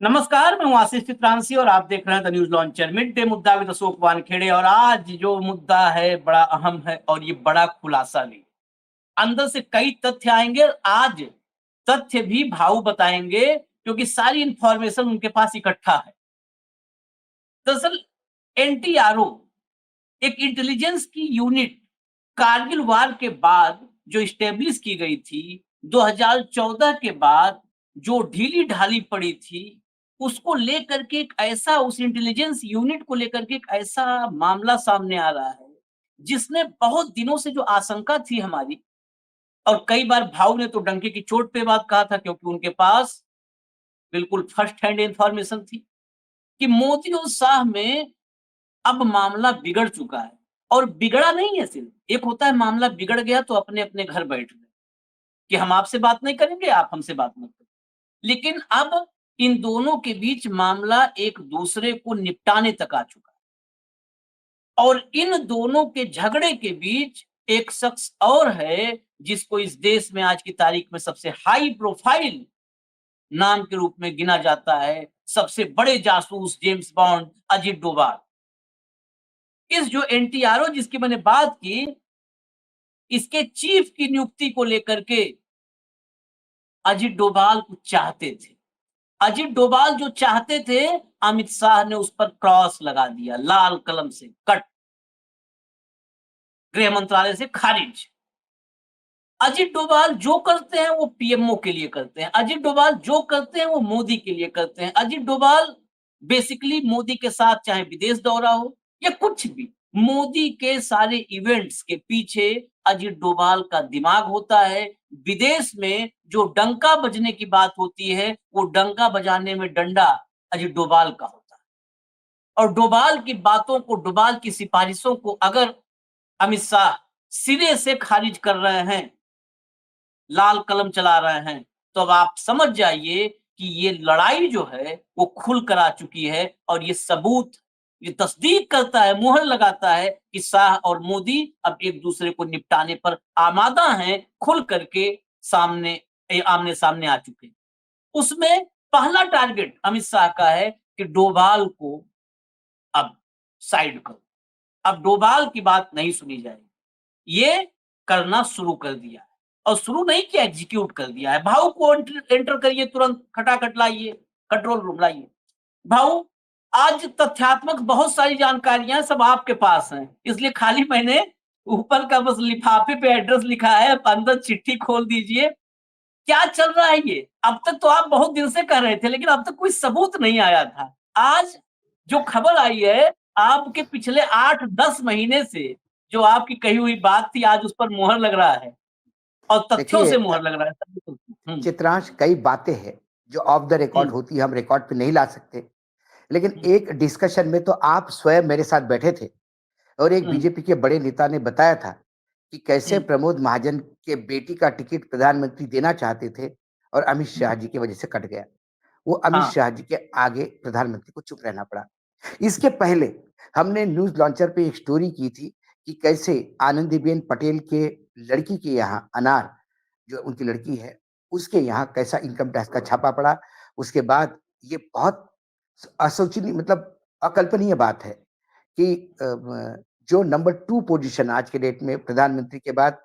नमस्कार, मैं हूँ आशीष चित्रांशी और आप देख रहे हैं the news launcher. Mid day मुद्दा विद अशोक वानखेड़े। और आज जो मुद्दा है बड़ा अहम है और ये बड़ा खुलासा भी। अंदर से कई तथ्य आएँगे। आज तथ्य भी भाऊ बताएँगे क्योंकि सारी इन्फॉर्मेशन उनके पास इकट्ठा है। दरअसल एनटीआरओ एक इंटेलिजेंस की यूनिट कारगिल वार के बाद जो एस्टेब्लिश की गई थी, 2014 के बाद जो ढीली-ढाली पड़ी थी, उसको लेकर के एक ऐसा उस इंटेलिजेंस यूनिट को लेकर के एक ऐसा मामला सामने आ रहा है, जिसने बहुत दिनों से जो आशंका थी हमारी। और कई बार भाऊ ने तो डंके की चोट पे बात कहा था क्योंकि उनके पास बिल्कुल फर्स्ट हैंड इन्फॉर्मेशन थी कि मोदी और शाह में अब मामला बिगड़ चुका है। और बिगड़ा नहीं है सिर्फ, एक होता है मामला बिगड़ गया तो अपने-अपने घर बैठ गए, कि हम आपसे बात नहीं करेंगे, आप हमसे बात मत करो। लेकिन अब इन दोनों के बीच मामला एक दूसरे को निपटाने तक आ चुका है। और इन दोनों के झगड़े के बीच एक शख्स और है, जिसको इस देश में आज की तारीख में सबसे हाई प्रोफाइल नाम के रूप में गिना जाता है, सबसे बड़े जासूस जेम्स बॉन्ड अजित डोभाल। इस जो एनटीआरओ जिसकी मैंने बात की, इसके चीफ की नियुक्ति को लेकर के अजित डोभाल को चाहते थे। अजित डोभाल जो चाहते थे, अमित शाह ने उस पर क्रॉस लगा दिया, लाल कलम से कट, गृह मंत्रालय से खारिज। अजित डोभाल जो करते हैं वो पीएमओ के लिए करते हैं। अजित डोभाल जो करते हैं वो मोदी के लिए करते हैं। अजित डोभाल बेसिकली मोदी के साथ चाहे विदेश दौरा हो या कुछ भी, मोदी के सारे इवेंट्स के पीछे अजित डोभाल का दिमाग होता है। विदेश में जो डंका बजने की बात होती है, वो डंका बजाने में डंडा अजित डोभाल का होता है। और डोभाल की बातों को, डोभाल की सिफारिशों को अगर अमित शाह सिरे से खारिज कर रहे हैं, लाल कलम चला रहे हैं, तो अब आप समझ जाइए कि ये लड़ाई जो है वो खुल कर आ चुकी है। और ये सबूत, ये तस्दीक करता है, मुहर लगाता है कि शाह और मोदी अब एक दूसरे को निपटाने पर आमादा हैं, खुल करके सामने आमने-सामने आ चुके हैं। उसमें पहला टारगेट अमित शाह का है कि डोभाल को अब साइड करो। अब डोभाल की बात नहीं सुनी जाएगी। ये करना शुरू कर दिया है और शुरू नहीं किया, एग्जीक्यूट कर दिया है। भाऊ को एंटर करिए, तुरंत खटाखट लाइए, कंट्रोल रूम लाइए। भाऊ, आज तथ्यात्मक बहुत सारी जानकारियां सब आपके पास हैं, इसलिए खाली मैंने ऊपर का बस लिफाफे पे एड्रेस लिखा है, अब अंदर चिट्ठी खोल दीजिए। क्या चल रहा है ये? अब तक तो आप बहुत दिन से कह रहे थे, लेकिन अब तक कोई सबूत नहीं आया था। आज जो खबर आई है, आपके पिछले 8-10 महीने से जो आपकी कही हुई बात थी, आज उस पर मुहर लग रहा है और तथ्यों देखिए से मुहर लग रहा है। सबूतों से। चित्रांश, कई बातें हैं जो ऑफ द रिकॉर्ड हुँ, होती है, हम रिकॉर्ड पे नहीं ला सकते। लेकिन हुँ, एक डिस्कशन में तो आप स्वयं मेरे साथ बैठे थे और एक हुँ, बीजेपी के बड़े नेता ने बताया था कि कैसे हुँ, प्रमोद महाजन के बेटी का टिकट प्रधानमंत्री देना चाहते थे और अमित हुँ। शाह जी की वजह से कट गया। वो अमित हाँ, शाह जी के आगे प्रधानमंत्री को चुप रहना पड़ा। इसके पहले हमने न्यूज़ लॉन्चर पे एक स्टोरी की थी कि कैसे आनंदीबेन पटेल के लड़की के यहाँ अनार, जो उनकी लड़की है, उसके यहाँ कैसा इनकम टैक्स का छापा पड़ा। उसके बाद ये बहुत असोचनीय, मतलब अकल्पनीय बात है कि जो नंबर 2 पोज़ीशन आज के डेट में प्रधानमंत्री के बाद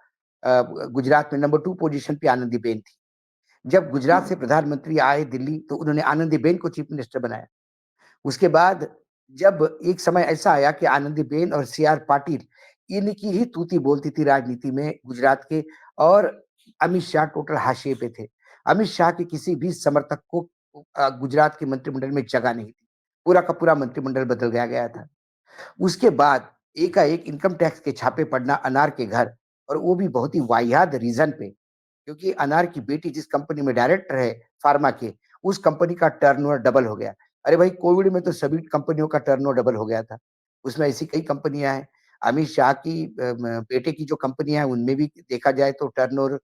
गुजरात में नंबर 2 पोज़ीशन पे आनंदीबेन थी। जब गुजरात से प्रधानमंत्री आए दिल्ली, तो उन्होंने आनंदीबेन को चीफ मिनिस्टर बनाया। उसके बाद जब एक समय ऐसा आया कि आनंदीबेन और सी आर पाटिल इनकी ही तूती बोलती थी राजनीति में गुजरात के, और अमित शाह टोटल हाशिए पे थे। अमित शाह के किसी भी समर्थक को गुजरात के मंत्रिमंडल में जगह नहीं थी। पूरा का पूरा मंत्रिमंडल बदल गया था। उसके बाद एकाएक इनकम टैक्स के छापे पड़ना अनार के घर, और वो भी बहुत ही वाहियात रीज़न पे, क्योंकि अनार की बेटी जिस कंपनी में डायरेक्टर है फार्मा के, उस कंपनी का टर्नओवर डबल हो गया। अरे भाई, कोविड में तो सभी कंपनियों का टर्नओवर डबल हो गया था। उसमें ऐसी कई कंपनियाँ हैं। अमित शाह की बेटे की जो कंपनियाँ हैं, उनमें भी देखा जाए तो टर्नओवर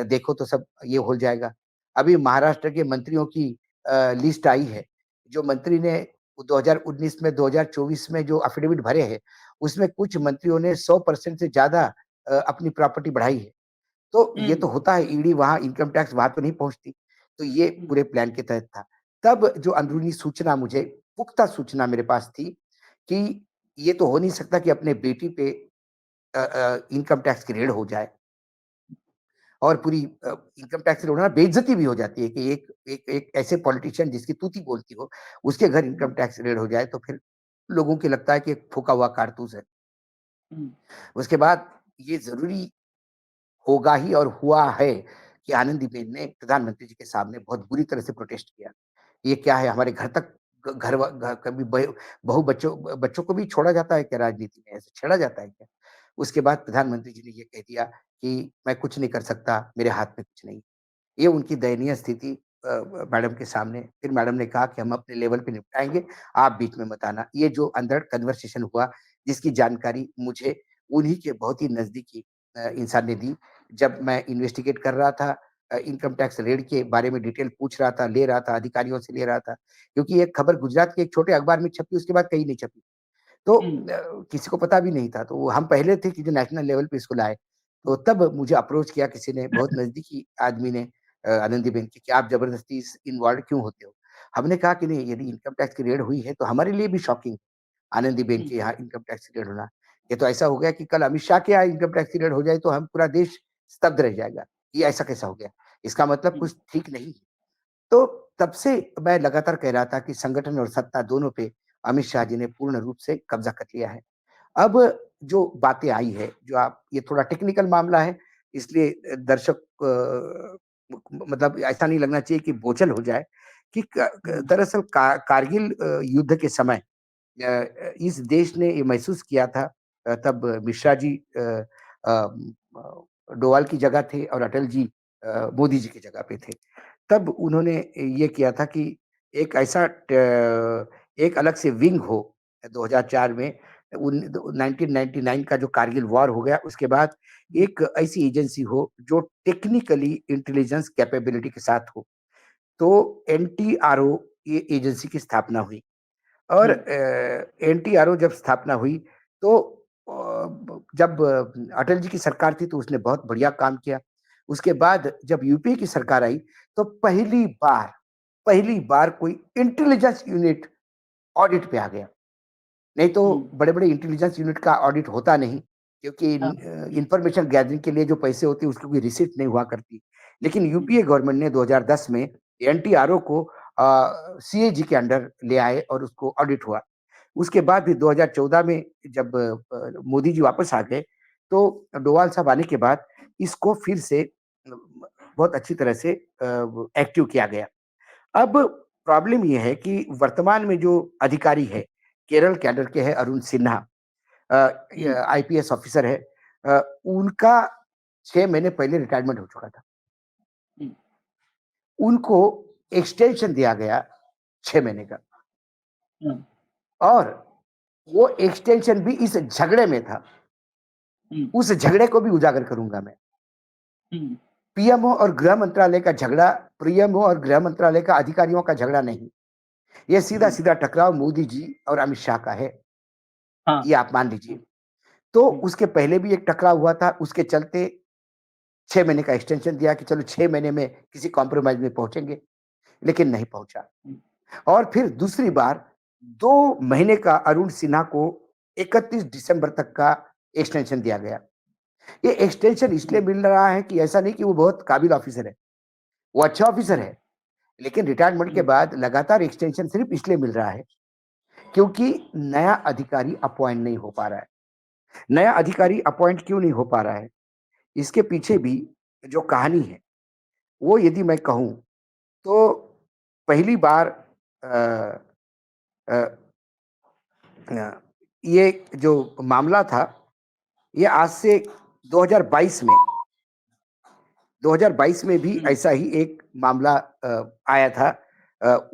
देखो तो सब ये हो जाएगा। अभी महाराष्ट्र के मंत्रियों की लिस्ट आई है। जो मंत्री ने 2019 में, 2024 में जो एफिडेविट भरे हैं, उसमें कुछ मंत्रियों ने 100% से ज़्यादा अपनी प्रॉपर्टी बढ़ाई है। तो हुँ, ये तो होता है, ईडी वहाँ इनकम टैक्स वहाँ तो नहीं पहुँचती। तो ये हुँ, पूरे प्लान के तहत था। तब जो अंदरूनी सूचना मुझे पुख्ता सूचना मेरे पास थी कि ये तो हो नहीं सकता कि अपने बेटी पे इनकम टैक्स की रेड हो जाए और पूरी इनकम टैक्स रेड होना बेइज्जती भी हो जाती है कि एक ऐसे पॉलिटिशियन जिसकी तूती बोलती हो, उसके घर इनकम टैक्स रेड हो जाए तो फिर लोगों को लगता है कि एक फूँका हुआ कारतूस है। हुँ, उसके बाद ये ज़रूरी होगा ही और हुआ है कि आनंदीबेन ने प्रधानमंत्री जी के सामने बहुत बुरी तरह से प्रोटेस्ट किया। ये क्या है हमारे घर तक घ घर व घ कभी बहू बच्चों को भी छोड़ा जाता है क्या राजनीति में? ऐसे छेड़ा जाता है क्या? उसके बाद प्रधानमंत्री जी ने ये कह दिया कि मैं कुछ नहीं कर सकता, मेरे हाथ में कुछ नहीं। ये उनकी दयनीय स्थिति मैडम के सामने फिर मैडम ने कहा कि हम अपने लेवल पे निपटाएँगे, आप बीच में मत आना। ये जो अंदर कन्वर्सेशन हुआ, जिसकी जानकारी मुझे उन्हीं के बहुत ही नज़दीकी इंसान ने दी। जब मैं इन्वेस्टिगेट कर रहा था इनकम टैक्स रेड के बारे में डिटेल पूछ रहा था, ले रहा था, अधिकारियों से ले रहा था। क्योंकि एक खबर गुजरात के एक छोटे अखबार में छपी, उसके बाद कहीं नहीं छपी। तो हुँ, किसी को पता भी नहीं था, तो वो हम पहले थे कि जो नेशनल लेवल पे इसको लाए। तो तब मुझे अप्रोच किया किसी ने, बहुत नज़दीकी आदमी ने आनंदीबेन के कि आप ज़बरदस्ती इस इन्वॉल्व क्यों होते हो? हमने कहा कि नहीं यदि इनकम टैक्स की रेड हुई है, तो हमारे लिए भी शॉकिंग आनंदीबेन हुँ, के यहाँ इनकम टैक्स की रेड होना। ये तो ऐसा हो गया कि कल अमित शाह के यहाँ इनकम टैक्स की रेड हो जाए, तो हम पूरा देश स्तब्ध रह जाएगा। ये ऐसा कैसा हो गया? इसका मतलब हुँ, कुछ ठीक नहीं है। तो तब से मैं लगातार कह रहा था कि संगठन और सत्ता दोनों पे अमित शाह जी ने पूर्ण रूप से कब्ज़ा कर लिया है। अब जो बातें आई है, जो आप ये थोड़ा टेक्निकल मामला है, इसलिए दर्शक मतलब ऐसा नहीं लगना चाहिए कि बोझिल हो जाए कि क क हुँ, दरअसल कारगिल युद्ध के समय इस देश ने ये महसूस किया था तब मिश्रा जी डोवाल की जगह थे और अटल जी मोदी जी की जगह पे थे। तब उन्होंने ये किया था कि एक ऐसा एक अलग से विंग हो 2004 में 1999 का जो कारगिल वॉर हो गया उसके बाद हुँ, एक ऐसी एजेंसी हो जो टेक्निकली इंटेलिजेंस कैपेबिलिटी के साथ हो। तो एनटीआरओ ये एजेंसी की स्थापना हुई और हुँ, एनटीआरओ जब स्थापना हुई तो जब अटल जी की सरकार थी तो उसने बहुत बढ़िया काम किया। उसके बाद जब यूपीए की सरकार आई तो पहली बार कोई इंटेलिजेंस यूनिट ऑडिट पे आ गया। नहीं तो हुँ, बड़े-बड़े इंटेलिजेंस यूनिट का ऑडिट होता नहीं, क्योंकि हाँ, इन्फॉर्मेशन गैदरिंग के लिए जो पैसे होते हैं उसकी कोई रिसीप्ट नहीं हुआ करती। लेकिन हुँ, यूपीए गवर्नमेंट ने 2010 में एनटीआरओ को सीएजी के अंडर ले आए और उसको ऑडिट हुआ। उसके बाद भी 2014 में जब मोदी जी वापस आ गए, तो डोवाल साहब आने के बाद इसको फिर से बहुत अच्छी तरह से एक्टिव किया गया। अब प्रॉब्लम ये है कि वर्तमान में जो अधिकारी है, केरल कैडर के हैं अरुण सिन्हा हुँ, आईपीएस ऑफिसर है उनका 6 महीने पहले रिटायरमेंट हो चुका था। हुँ, उनको एक्सटेंशन दिया गया 6 महीने का हुँ, और वो एक्सटेंशन भी इस झगड़े में था। हुँ, उस झगड़े को भी उजागर करूँगा मैं। हुँ, पीएमओ और गृह मंत्रालय का झगड़ा, पीएमओ और गृह मंत्रालय का अधिकारियों का झगड़ा नहीं। ये हुँ, सीधा-सीधा टकराव मोदी जी और अमित शाह का है, हाँ, ये आप मान लीजिए। तो हुँ, उसके पहले भी एक टकराव हुआ था, उसके चलते 6 महीने का एक्सटेंशन दिया कि चलो 6 महीने में किसी कॉम्प्रोमाइज़ में पहुँचेंगे, लेकिन नहीं पहुँचा। हुँ, और फिर दूसरी बार 2 महीने का अरुण सिन्हा को 31 दिसंबर तक का एक्सटेंशन दिया गया। ये एक्सटेंशन इसलिए हुँ, मिल रहा है कि ऐसा नहीं कि वो बहुत काबिल ऑफिसर है, वो अच्छा ऑफिसर हुँ, है, लेकिन रिटायरमेंट के हुँ, बाद लगातार एक्सटेंशन सिर्फ इसलिए मिल रहा है, क्योंकि नया अधिकारी अपॉइंट नहीं हो पा रहा है। नया अधिकारी अपॉइंट क्यों नहीं हो पा रहा है? इसके पीछे भी जो कहानी है, वो यदि मैं कहूँ तो पहली बार अ अ अ, ये जो मामला था, ये आज से 2022 में 2022 में भी हुँ, ऐसा ही एक मामला आया था।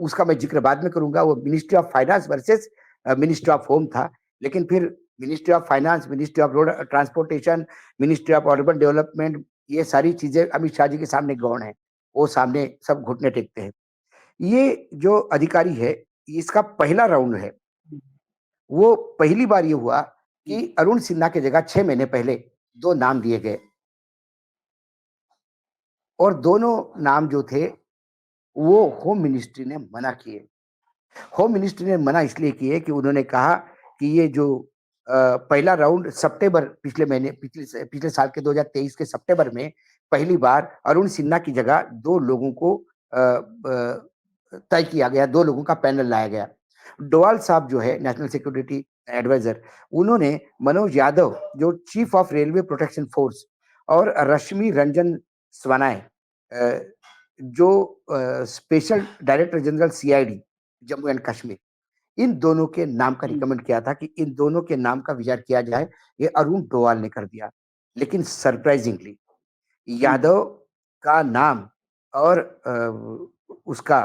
उसका मैं ज़िक्र बाद में करूँगा, वो ministry of finance versus ministry of home था। लेकिन फिर ministry of finance, ministry of road transportation, ministry of urban development ये सारी चीज़ें अमित शाह जी के सामने गौण हैं। वो सामने सब घुटने टेकते हैं। ये जो अधिकारी है, इसका पहला राउंड है। हुँ, वो पहली बार ये हुआ हुँ, कि अरुण सिन्हा की जगह 6 महीने पहले 2 नाम दिए गए और दोनों नाम जो थे वो होम मिनिस्ट्री ने मना किए। होम मिनिस्ट्री ने मना इसलिए किए कि उन्होंने कहा कि ये जो पहला राउंड सितंबर पिछले साल के 2023 के सितंबर में पहली बार अरुण सिन्हा की जगह 2 लोगों को तय किया गया, 2 लोगों का पैनल लाया गया। डोवाल साहब जो है नेशनल सिक्योरिटी एडवाइजर, उन्होंने मनोज यादव जो chief of railway protection force और रश्मि रंजन स्वनाय जो special director general CID Jammu and Kashmir, इन दोनों के नाम का रिकमेंड किया था कि इन दोनों के नाम का विचार किया जाए। ये अरुण डोवाल ने कर दिया। लेकिन सरप्राइजिंगली यादव का नाम और उसका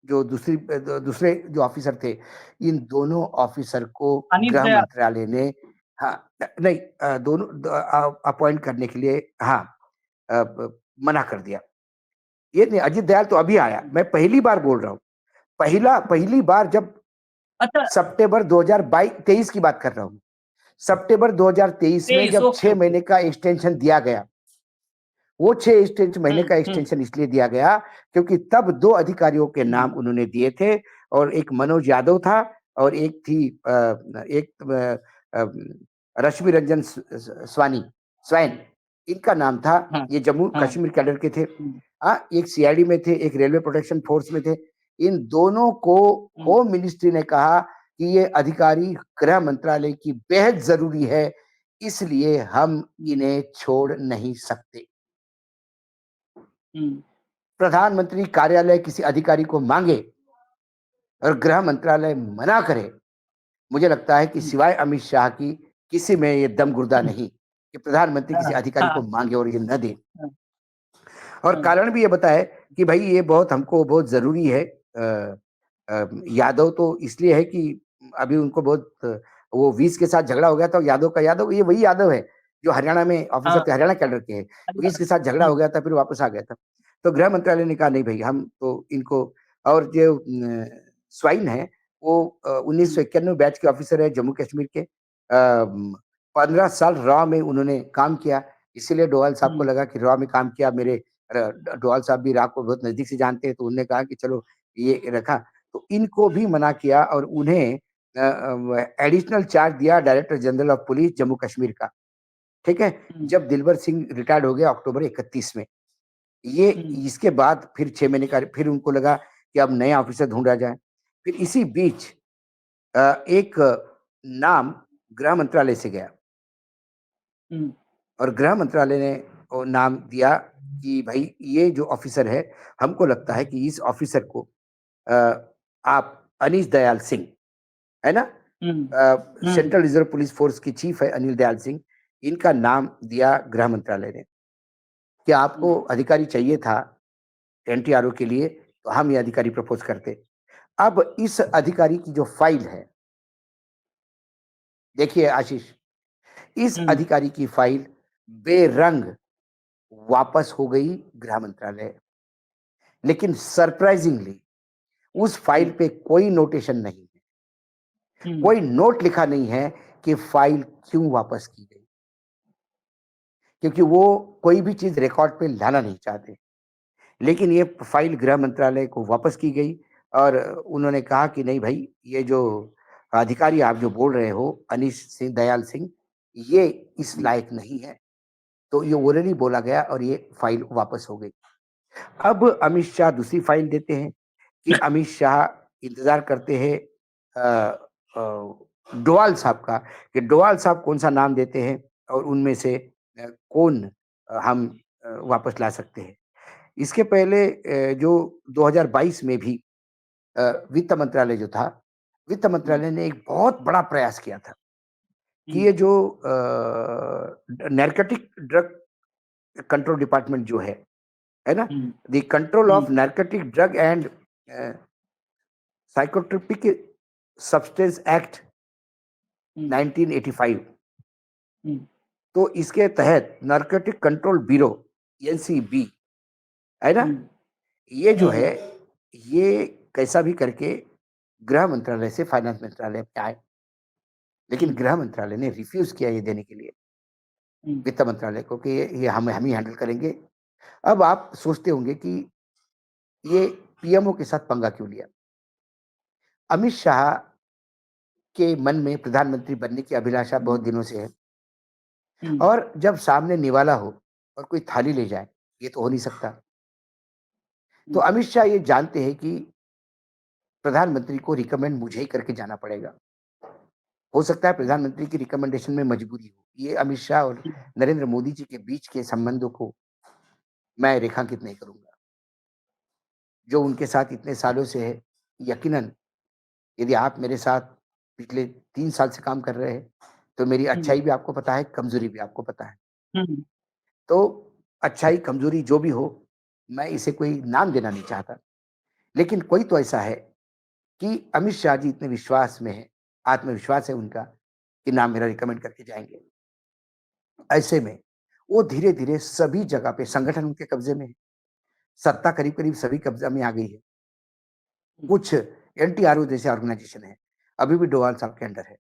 जो दूसरे जो ऑफिसर थे, इन दोनों ऑफिसर को अनिल गृह दयाल। मंत्रालय ने हाँ, नहीं दोनों अपॉइंट करने के लिए हाँ मना कर दिया। ये नहीं, अजित दयाल तो अभी आया, मैं पहली बार बोल रहा हूँ। पहली बार जब अच्छा, सितंबर 2023 की बात कर रहा हूँ। सितंबर 2023 में 23, जब ओके 6 ओके। महीने का एक्सटेंशन दिया गया, वो 6 महीने का हम्म। एक्सटेंशन इसलिए दिया गया क्योंकि तब 2 अधिकारियों के हम्म। नाम उन्होंने दिए थे और एक मनोज यादव था और एक थी रश्मि रंजन स्वैन, इनका नाम था। हाँ ये जम्मू हाँ। कश्मीर कैडर के थे। एक सीआईडी में थे, एक रेलवे प्रोटेक्शन फोर्स में थे। इन दोनों को होम मिनिस्ट्री ने कहा कि ये अधिकारी गृह मंत्रालय की बेहद जरूरी है, इसलिए हम इन्हें छोड़ नहीं सकते। प्रधानमंत्री कार्यालय किसी अधिकारी को मांगे और गृह मंत्रालय मना करे, मुझे लगता है कि सिवाय अमित शाह की किसी में ये दम गुर्दा नहीं कि प्रधानमंत्री किसी हाँ अधिकारी को हाँ मांगे और ये न दे। हाँ और हाँ। कारण भी ये बताए कि भाई ये बहुत हमको बहुत जरूरी है। यादव तो इसलिए है कि अभी उनको बहुत वो 20 के साथ झगड़ा हो गया था। यादव का यादव, ये वही यादव है जो हरियाणा में ऑफिसर थे, हाँ, हरियाणा कैडर के हैं। 20 के साथ झगड़ा हो गया था, फिर वापस आ गया था। तो गृह मंत्रालय ने कहा नहीं भाई, हम तो इनको। और जो स्वाइन है वो 1991 बैच के ऑफिसर है जम्मू कश्मीर के। 15 साल रॉ में उन्होंने काम किया, इसीलिए डोवाल साहब को लगा कि रॉ में काम किया। मेरे डोवाल साहब भी राव को बहुत नजदीक से जानते हैं, तो उन्होंने कहा कि चलो ये रखा। तो इनको भी मना किया और उन्हें एडिशनल चार्ज दिया director general of police Jammu Kashmir का। ठीक है, जब दिलबर सिंह रिटायर्ड हो गया अक्टूबर 31 में, ये इसके बाद फिर 6 महीने का फिर उनको लगा कि अब नया ऑफिसर ढूंढा जाए। फिर इसी बीच एक नाम गृह मंत्रालय से गया और गृह मंत्रालय ने वो नाम दिया कि भाई ये जो ऑफिसर है, हमको लगता है कि इस ऑफिसर को अ, आप अनीश दयाल सिंह, है ना? सेंट्रल रिजर्व पुलिस फोर्स की चीफ है अनिल दयाल सिंह, इनका नाम दिया गृह मंत्रालय ने कि आपको अधिकारी चाहिए था एनटीआरओ के लिए, तो हम ये अधिकारी प्रपोज करते। अब इस अधिकारी की जो फाइल है, देखिए आशीष, इस अधिकारी की फाइल बेरंग वापस हो गई गृह मंत्रालय। लेकिन सरप्राइजिंगली उस फाइल पे कोई नोटेशन नहीं है, कोई नोट लिखा नहीं है कि फाइल क्यों वापस की गई, क्योंकि वो कोई भी चीज रिकॉर्ड पे लाना नहीं चाहते। लेकिन ये फाइल गृह मंत्रालय को वापस की गई और उन्होंने कहा कि नहीं भाई, ये जो अधिकारी आप जो बोल रहे हो अनीश सिंह दयाल सिंह, ये इस लायक नहीं है। तो ये ओरली बोला गया और ये फाइल वापस हो गई। अब अमित शाह दूसरी फाइल देते हैं कि अमित शाह इंतजार करते हैं डोवाल साहब का, कि डोवाल साहब कौन सा नाम देते हैं और उनमें से कौन हम वापस ला सकते हैं। इसके पहले जो 2022 में भी वित्त मंत्रालय जो था, वित्त मंत्रालय ने एक बहुत बड़ा प्रयास किया था कि ये जो नैर्कोटिक ड्रग कंट्रोल डिपार्टमेंट जो है ना, the control of narcotic drug and psychotropic substance act 1985, तो इसके तहत नार्कोटिक कंट्रोल ब्यूरो एनसीबी, है ना, ये जो है ये कैसा भी करके गृह मंत्रालय से फाइनेंस मंत्रालय पे आए। लेकिन गृह मंत्रालय ने रिफ्यूज किया ये देने के लिए वित्त मंत्रालय को कि ये हम ही हैंडल करेंगे। अब आप सोचते होंगे कि ये पीएमओ के साथ पंगा क्यों लिया? अमित शाह के मन में प्रधानमंत्री बनने की अभिलाषा बहुत दिनों से है हुँ, और जब सामने निवाला हो और कोई थाली ले जाए, ये तो हो नहीं सकता। तो हुँ, अमित शाह ये जानते हैं कि प्रधानमंत्री को रिकमेंड मुझे ही करके जाना पड़ेगा। हो सकता है प्रधानमंत्री की रिकमेंडेशन में मजबूरी हो। ये अमित शाह और हुँ, नरेंद्र मोदी जी के बीच के संबंधों को मैं रेखांकित नहीं करूँगा। जो उनके साथ इतने सालों से है, यकीनन यदि आप मेरे साथ पिछले 3 साल से काम कर रहे हैं, तो मेरी हुँ, अच्छाई भी आपको पता है, कमज़ोरी भी आपको पता है। हुँ, तो अच्छाई, कमज़ोरी जो भी हो, मैं इसे कोई नाम देना नहीं चाहता। लेकिन कोई तो ऐसा है कि अमित शाह जी इतने विश्वास में हैं, आत्मविश्वास है उनका कि नाम मेरा रिकमेंड करके जाएँगे। ऐसे में वो धीरे-धीरे सभी जगह पे संगठन उनके कब्ज़े में है, सत्ता करीब-करीब सभी कब्ज़ा में आ गई है। हुँ, कुछ एनटीआरओ जैसे ऑर्गेनाइज़ेशन है, अभी भी डोभाल साहब के अंडर है।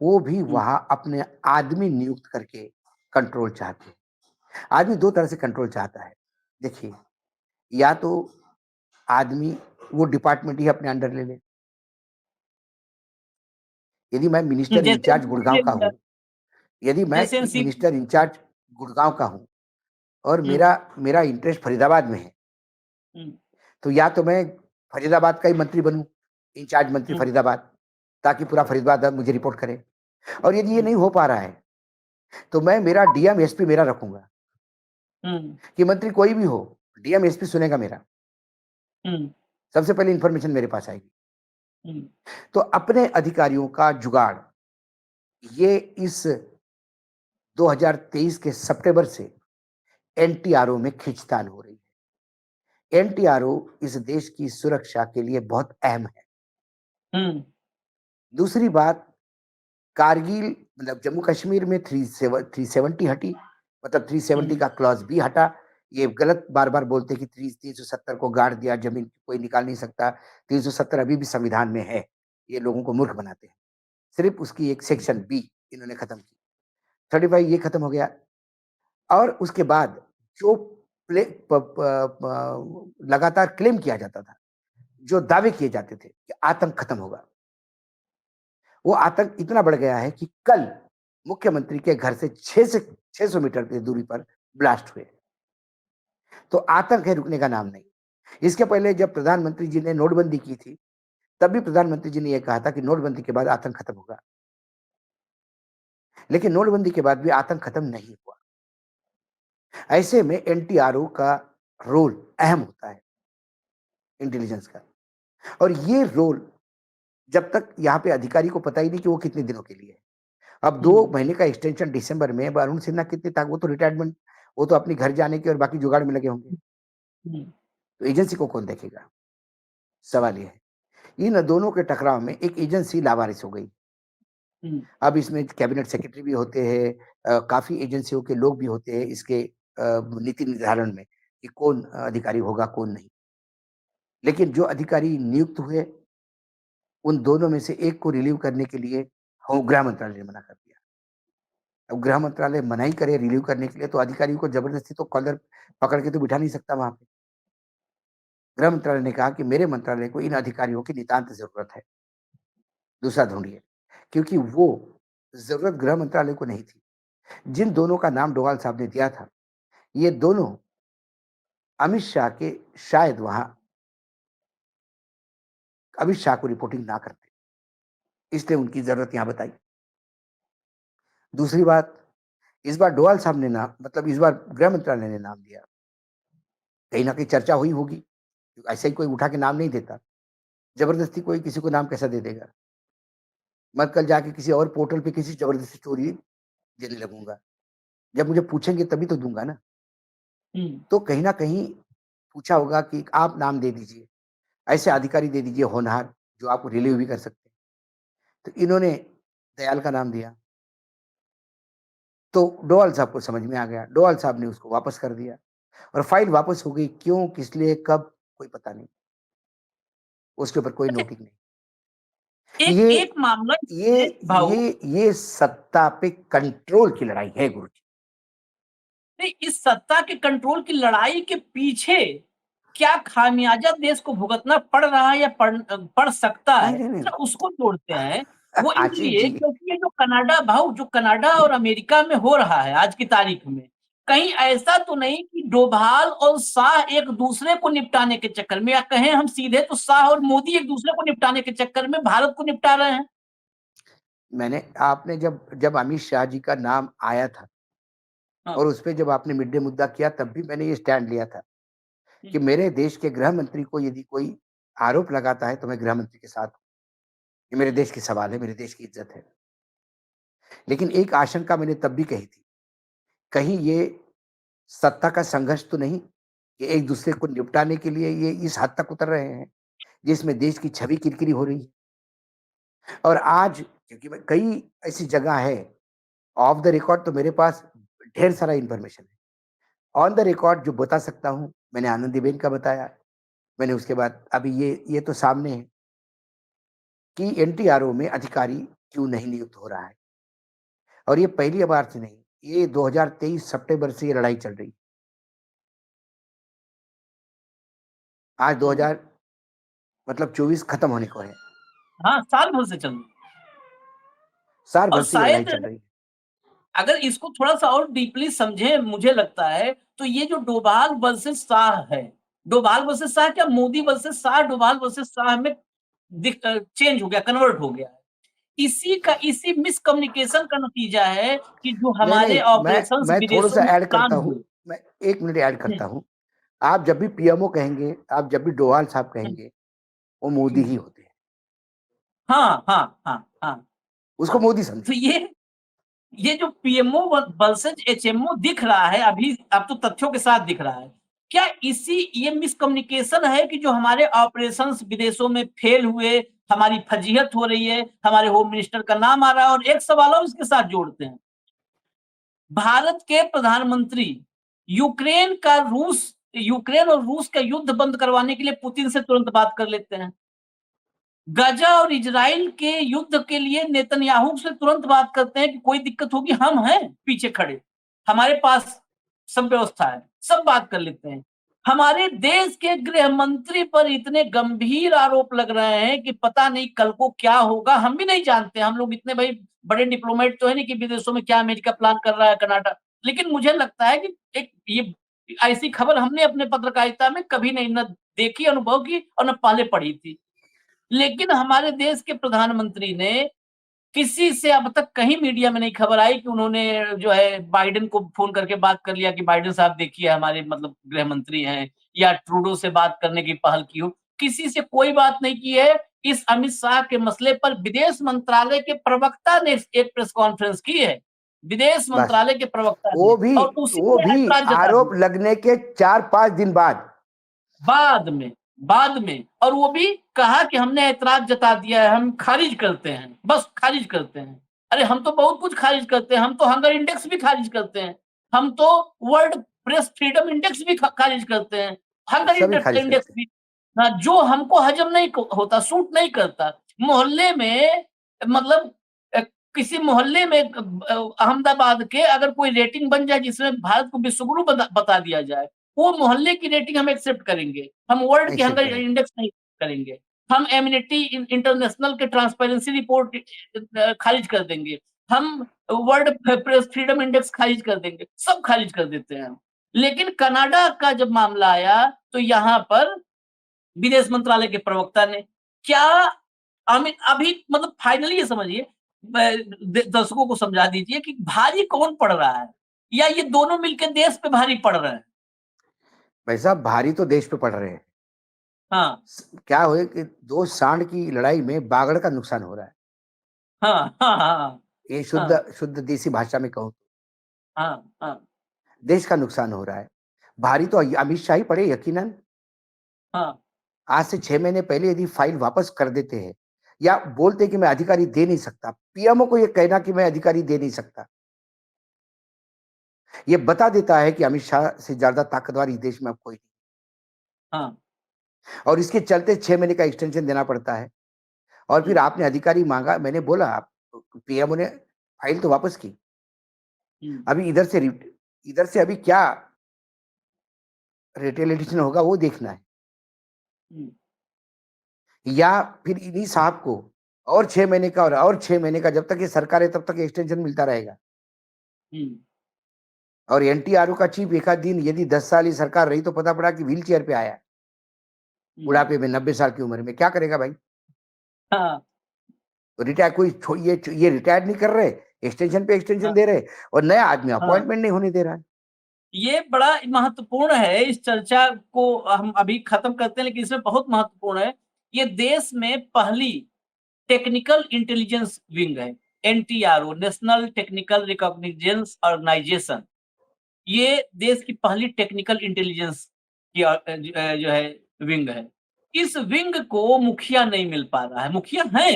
वो भी हुँ, वहाँ अपने आदमी नियुक्त करके कंट्रोल चाहते हैं। आदमी 2 तरह से कंट्रोल चाहता है। देखिए, या तो आदमी वो डिपार्टमेंट ही अपने अंडर ले ले। यदि मैं मिनिस्टर जैसे इंचार्ज गुड़गाँव का एनसीपी हूँ यदि मैं जैसे एनसीपी मिनिस्टर इंचार्ज गुड़गाँव का हूँ और हुँ, मेरा मेरा इंटरेस्ट फरीदाबाद में है, हुँ, तो या तो मैं फरीदाबाद का ही मंत्री बनूँ, इंचार्ज मंत्री हुँ, फरीदाबाद, ताकि पूरा फरीदाबाद मुझे रिपोर्ट करे। और यदि ये हुँ, नहीं हो पा रहा है, तो मैं मेरा डीएम, एसपी मेरा रखूँगा हुँ, कि मंत्री कोई भी हो, डीएम, एसपी सुनेगा मेरा। हुँ, सबसे पहले इन्फॉर्मेशन मेरे पास आएगी। हुँ, तो अपने अधिकारियों का जुगाड़, ये इस 2023 के सितंबर से एनटीआरओ में खींचतान हो रही है। एनटीआरओ इस देश की सुरक्षा के लिए बहुत अहम है। हुँ, दूसरी बात, कारगिल मतलब जम्मू कश्मीर में 370 हटी, मतलब 370 हुँ, का क्लॉज़ बी हटा। ये गलत बार-बार बोलते हैं कि 370 को गाड़ दिया, ज़मीन कोई निकाल नहीं सकता। 370 अभी भी संविधान में है। ये लोगों को मूर्ख बनाते हैं। सिर्फ़ उसकी एक सेक्शन बी इन्होंने खत्म की। 35 ये खत्म हो गया और उसके बाद जो प्ले प प प लगातार क्लेम किया जाता था, जो दावे किए जाते थे कि आतंक खत्म होगा, वो आतंक इतना बढ़ गया है कि कल मुख्यमंत्री के घर से 600 मीटर की दूरी पर ब्लास्ट हुए। तो आतंक है, रुकने का नाम नहीं। इसके पहले जब प्रधानमंत्री जी ने नोटबंदी की थी, तब भी प्रधानमंत्री जी ने ये कहा था कि नोटबंदी के बाद आतंक खत्म होगा। लेकिन नोटबंदी के बाद भी आतंक खत्म नहीं हुआ। ऐसे में एनटीआरओ का रोल अहम होता है, इंटेलिजेंस का। और ये रोल जब तक यहाँ पे अधिकारी को पता ही नहीं कि वो कितने दिनों के लिए है। अब 2 हुँ, महीने का एक्सटेंशन दिसंबर में, अब अरुण सिन्हा कितने तक, वो तो रिटायरमेंट, वो तो अपने घर जाने के और बाकी जुगाड़ में लगे होंगे। हुँ, तो एजेंसी को कौन देखेगा? सवाल ये है। इन दोनों के टकराव में एक एजेंसी लावारिस हो गई। हुँ, अब इसमें कैबिनेट सेक्रेटरी भी होते हैं, काफ़ी एजेंसियों के लोग भी होते हैं इसके नीति निर्धारण में कि कौन अधिकारी होगा, कौन नहीं। लेकिन जो अधिकारी नियुक्त हुए, उन दोनों में से एक को रिलीव करने के लिए गृह मंत्रालय ने मना कर दिया। अब गृह मंत्रालय मनाही करे रिलीव करने के लिए, तो अधिकारी को ज़बरदस्ती तो कॉलर पकड़ के तो बिठा नहीं सकता वहाँ पे। गृह मंत्रालय ने कहा कि मेरे मंत्रालय को इन अधिकारियों की नितांत ज़रूरत है, दूसरा ढूँढिए। क्योंकि वो ज़रूरत गृह मंत्रालय को नहीं थी। जिन दोनों का नाम डोभाल साहब ने दिया था, ये दोनों अमित शाह के शायद वहाँ अमित शाह को रिपोर्टिंग ना करते, इसलिए उनकी ज़रूरत यहाँ बताई। दूसरी बात, इस बार डोभाल साहब ने नाम, मतलब इस बार गृह मंत्रालय ने नाम दिया। कहीं न कहीं चर्चा हुई होगी, ऐसे ही कोई उठा के नाम नहीं देता। ज़बरदस्ती कोई किसी को नाम कैसा दे देगा? मैं कल जाके किसी और पोर्टल पे किसी ज़बरदस्ती स्टोरी देने लगूँगा। जब मुझे पूछेंगे तभी तो दूँगा ना। हुँ, तो कहीं न कहीं पूछा होगा कि आप नाम दे दीजिए, ऐसे अधिकारी दे दीजिए होनहार, जो आपको रिलीव भी कर सकते हैं। तो इन्होंने दयाल का नाम दिया। तो डोभाल साहब को समझ में आ गया। डोभाल साहब ने उसको वापस कर दिया और फाइल वापस हो गई। क्यों, किस लिए, कब, कोई पता नहीं। उसके ऊपर कोई अच्छा नोटिस नहीं। एक ये एक मामला ये ये भाऊ ये सत्ता पे कंट्रोल की लड़ाई है गुरुजी। नहीं, इस सत्ता के कंट्रोल की लड़ाई के पीछे क्या खामियाजा देश को भुगतना पड़ रहा है या पड़ सकता नहीं है, नहीं नहीं। जरा उसको जोड़ते हैं। वो आशीष इसलिए जी, क्योंकि ये जो कनाडा भाव जो कनाडा और अमेरिका में हो रहा है आज की तारीख में, कहीं ऐसा तो नहीं कि डोभाल और शाह एक दूसरे को निपटाने के चक्कर में, या कहें हम सीधे तो शाह और मोदी एक दूसरे को निपटाने के चक्कर में भारत को निपटा रहे हैं। मैंने आपने जब जब अमित शाह जी का नाम आया था हाँ। और उसपे जब आपने मिड डे मुद्दा किया, तब भी मैंने ये स्टैंड लिया था कि मेरे देश के गृह मंत्री को यदि कोई आरोप लगाता है तो मैं गृह मंत्री के साथ हूँ। ये मेरे देश की सवाल है, मेरे देश की इज्जत है। लेकिन एक आशंका मैंने तब भी कही थी, कहीं ये सत्ता का संघर्ष तो नहीं कि एक दूसरे को निपटाने के लिए ये इस हद तक उतर रहे हैं जिसमें देश की छवि किरकिरी हो रही है। और आज क्योंकि मैं कई ऐसी जगह है, ऑफ द रिकॉर्ड तो मेरे पास ढेर सारा इंफॉर्मेशन है। ऑन द रिकॉर्ड जो बता सकता हूँ, मैंने आनंदीबेन का बताया। मैंने उसके बाद अभी ये तो सामने है कि एनटीआरओ में अधिकारी क्यों नहीं नियुक्त हो रहा है। और ये पहली बार से नहीं, ये 2023 सितंबर से ये लड़ाई चल रही है। आज हम्म। 2000 मतलब 24 खत्म होने को है। हाँ, साल भर से चल रही है। साल और भर से ये लड़ाई शायद चल रही है। अगर इसको थोड़ा-सा और डीपली समझें, मुझे लगता है, तो ये जो डोभाल वर्सेस शाह है, डोभाल वर्सेस शाह क्या, मोदी वर्सेस शाह, डोभाल वर्सेस शाह में चेंज हो गया, कन्वर्ट हो गया है। इसी मिसकम्युनिकेशन का नतीजा है कि जो नहीं, हमारे नहीं, ऑपरेशंस मैं विदेशों थोड़ा-सा में ऐड करता प्लान हूँ। हुए। मैं 1 मिनट ऐड हुँ, करता हूँ। आप जब भी पीएमओ कहेंगे, आप जब भी डोभाल साहब हुँ, कहेंगे, वो मोदी हुँ। ही होते हैं। हाँ, हाँ, हाँ, हाँ, उसको हाँ। मोदी तो समझिए। ये जो पीएमओ वर्सेज एचएमओ दिख रहा है अभी, अब तो तथ्यों के साथ दिख रहा है। क्या इसी ये मिसकम्युनिकेशन है कि जो हमारे ऑपरेशंस विदेशों में फेल हुए, हमारी फजीहत हो रही है, हमारे होम मिनिस्टर का नाम आ रहा है, और एक सवाल और इसके साथ जोड़ते हैं। भारत के प्रधानमंत्री यूक्रेन और रूस का युद्ध बंद करवाने के लिए पुतिन से तुरंत बात कर लेते हैं। गाजा और इजराइल के युद्ध के लिए नेतन्याहू से तुरंत बात करते हैं कि कोई दिक्कत होगी, हम हैं पीछे खड़े, हमारे पास सब व्यवस्था है, सब बात कर लेते हैं। हमारे देश के गृह मंत्री पर इतने गंभीर आरोप लग रहे हैं कि पता नहीं कल को क्या होगा, हम भी नहीं जानते। हम लोग इतने भाई बड़े डिप्लोमेट तो है नहीं कि विदेशों में क्या अमेरिका प्लान कर रहा है, कनाडा। लेकिन मुझे लगता है कि एक ये ऐसी खबर हमने अपने पत्रकारिता में कभी नहीं न देखी, अनुभव की और न पहले पढ़ी थी। लेकिन हमारे देश के प्रधानमंत्री ने किसी से अब तक कहीं मीडिया में नहीं खबर आई कि उन्होंने जो है बाइडेन को फ़ोन करके बात कर लिया कि बाइडेन साहब देखिए हमारे मतलब गृह मंत्री हैं, या ट्रूडो से बात करने की पहल की हो। किसी से कोई बात नहीं की है। इस अमित शाह के मसले पर विदेश मंत्रालय के प्रवक्ता ने एक प्रेस कॉन्फ्रेंस की है। विदेश बस मंत्रालय के प्रवक्ता ने, वो भी और उसी वो में भी ऐतराज़ जता आरोप दिया। लगने के 4-5 दिन बाद। बाद में बाद में और वो भी कहा कि हमने ऐतराज जता दिया है, हम खारिज करते हैं, बस खारिज करते हैं। अरे हम तो बहुत कुछ खारिज करते हैं, हम तो हंगर इंडेक्स भी खारिज करते हैं, हम तो वर्ल्ड प्रेस फ्रीडम इंडेक्स भी खारिज करते हैं, हंगर सभी खारिज इंडेक्स करते हैं। भी। हाँ, जो हमको हजम नहीं होता, सूट नहीं करता। मोहल्ले में मतलब अ, किसी मोहल्ले में अहमदाबाद के अगर कोई रेटिंग बन जाए जिसमें भारत को विश्वगुरु बता दिया जाए, वो मोहल्ले की रेटिंग हम एक्सेप्ट करेंगे। हम वर्ल्ड की एक्सेप्ट हंगर करेंगे। इंडेक्स नहीं करेंगे। हम एमिनिटी इंटरनेशनल के ट्रांसपेरेंसी रिपोर्ट खारिज कर देंगे। हम वर्ल्ड प्रेस फ्रीडम इंडेक्स खारिज कर देंगे, सब खारिज कर देते हैं हम। लेकिन कनाडा का जब मामला आया तो यहाँ पर विदेश मंत्रालय के प्रवक्ता ने क्या, अभी मतलब फाइनली ये समझिए, दर्शकों को समझा दीजिए कि भारी कौन पड़ रहा है, या ये दोनों मिलकर देश पे भारी पड़ रहे हैं। भाई साहब, भारी तो देश पे पड़ रहे हैं। हाँ, क्या हुए कि 2 सांड की लड़ाई में बागड़ का नुकसान हो रहा है। हाँ, हाँ, हाँ, ये हाँ, शुद्ध शुद्ध देसी भाषा में कहूँ तो हाँ, हाँ, देश का नुकसान हो रहा है। भारी तो अमित शाह ही पड़े यकीनन। हाँ। आज से 6 महीने पहले यदि फाइल वापस कर देते हैं या बोलते कि मैं अधिकारी दे नहीं सकता, पीएमओ को ये कहना कि मैं अधिकारी दे नहीं सकता, ये बता देता है कि अमित शाह से ज़्यादा ताकतवर इस देश में अब कोई नहीं। हाँ। और इसके चलते 6 महीने का एक्सटेंशन देना पड़ता है। और फिर हुँ, आपने अधिकारी माँगा, मैंने बोला आप पीएमओ ने फाइल तो वापस की। हुँ, अभी इधर से अभी क्या रिटेलिएशन होगा वो देखना है, हम्म, या फिर इन्हीं साहब को और 6 महीने का और 6 महीने का, जब तक ये सरकार है तब तक एक्सटेंशन मिलता रहेगा। हम्म, और एनटीआरओ का चीफ एक आध दिन यदि 10 साल ये सरकार रही तो पता पड़ा कि व्हील चेयर पे आया हम्म, बुढ़ापे में, 90 साल की उम्र में, क्या करेगा भाई? हाँ, तो रिटायर कोई ये रिटायर नहीं कर रहे, एक्सटेंशन पे एक्सटेंशन हाँ, दे रहे, और नया आदमी हाँ। अपॉइंटमेंट नहीं होने दे रहा है। ये बड़ा महत्वपूर्ण है, इस चर्चा को हम अभी खत्म करते हैं, लेकिन इसमें बहुत महत्वपूर्ण है। ये देश में पहली टेक्निकल इंटेलिजेंस विंग है, एनटीआरओ, नेशनल टेक्निकल रिकॉग्निजेंस ऑर्गेनाइजेशन। ये देश की पहली टेक्निकल इंटेलिजेंस की जो है विंग है। इस विंग को मुखिया नहीं मिल पा रहा है। मुखिया है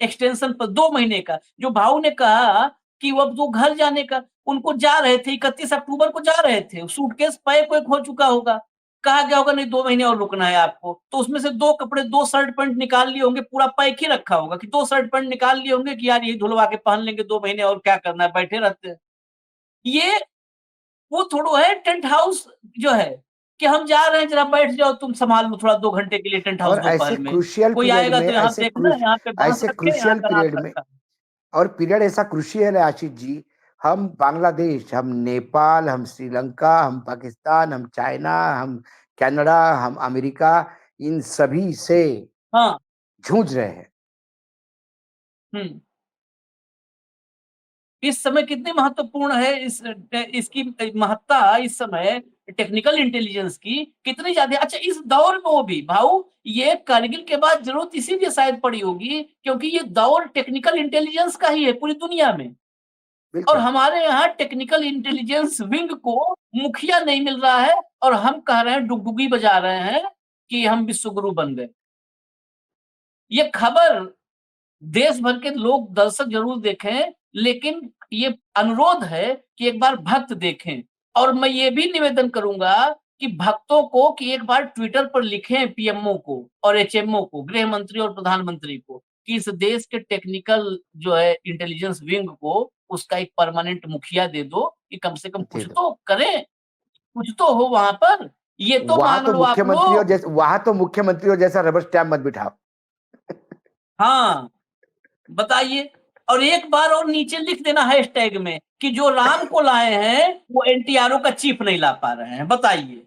एक्सटेंशन पर 2 महीने का। जो भाऊ ने कहा कि वो अब वो घर जाने का, उनको जा रहे थे 31 अक्टूबर को जा रहे थे। सूटकेस पैक वैक हो चुका होगा। कहा गया होगा नहीं 2 महीने और रुकना है आपको। तो उसमें से 2 कपड़े, 2 शर्ट पैंट निकाल लिए होंगे, पूरा पैक ही रखा होगा कि 2 शर्ट पैंट निकाल लिए होंगे कि यार यही धुलवा के पहन लेंगे 2 महीने, और क्या करना है, बैठे रहते हैं। ये वो थोड़ो है टेंट हाउस जो है कि हम जा रहे हैं, जरा बैठ जाओ, तुम संभाल लो थोड़ा 2 घंटे के लिए टेंट हाउस और दोपहर में। कोई आएगा तो यहाँ देखना, यहाँ पे बांस ऐसे रखे, यहाँ क्रूशियल ग्रास पीरियड में, रखा। और पीरियड ऐसा क्रूशियल है आशीष जी, हम बांग्लादेश, हम नेपाल, हम श्रीलंका, हम पाकिस्तान, हम चाइना, हम कनाडा, हम अमेरिका, इन सभी से हाँ, जूझ रहे हैं। हुँ। इस समय कितनी महत्वपूर्ण है, इसकी महत्ता इस समय टेक्निकल इंटेलिजेंस की कितनी ज़्यादा है। अच्छा, इस दौर में वो भी भाऊ, ये करगिल के बाद ज़रूरत इसीलिए शायद पड़ी होगी क्योंकि ये दौर टेक्निकल इंटेलिजेंस का ही है पूरी दुनिया में। और बिल्कुल। हमारे यहाँ टेक्निकल इंटेलिजेंस विंग को मुखिया नहीं मिल रहा है, और हम कह रहे हैं, डुगडुगी बजा रहे हैं कि हम विश्वगुरु बन गए। ये खबर देश भर के लोग, दर्शक जरूर देखें, लेकिन ये अनुरोध है कि एक बार भक्त देखें। और मैं ये भी निवेदन करूंगा कि भक्तों को कि एक बार ट्विटर पर लिखें पीएमओ को और एचएमओ को, गृह मंत्री और प्रधानमंत्री को, कि इस देश के टेक्निकल जो है इंटेलिजेंस विंग को उसका एक परमानेंट मुखिया दे दो, कि कम से कम दे कुछ दो। तो करें, कुछ तो हो वहां पर। ये तो मान लो आप लोग। वहां तो मुख्यमंत्री और जैसा रबर स्टैम्प मत बिठाओ। हाँ, बताइए। और एक बार और नीचे लिख देना हैशटैग में कि जो राम को लाए हैं वो एनटीआरओ का चीफ नहीं ला पा रहे हैं। बताइए,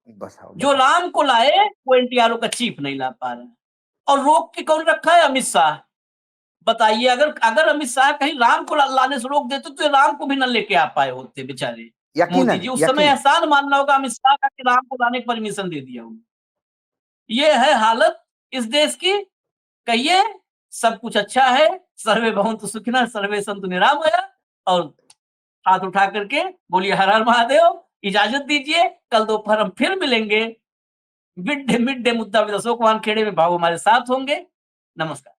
बताओ जो बताओ। राम को लाए वो एनटीआरओ का चीफ नहीं ला पा रहे हैं। और रोक के कौन रखा है? अमित शाह। बताइए, अगर अगर अमित शाह कहीं राम को लाने से रोक देते तो ये राम को भी न लेके आ पाए होते बेचारे। मोदी यकीनन, जी, उस समय यकीन। एहसान मानना होगा अमित शाह का कि राम को लाने की परमिशन दे दिया उन्होंने। ये है हालत इस देश की। कहिए, सब कुछ अच्छा है, सर्वे भवन्तु सुखिनः, सर्वे सन्तु निरामया। और हाथ उठा करके बोलिए हर हर महादेव। इजाजत दीजिए, कल दोपहर हम फिर मिलेंगे। मिड डे मुद्दा विद अशोक वानखेड़े में भाव हमारे साथ होंगे। नमस्कार।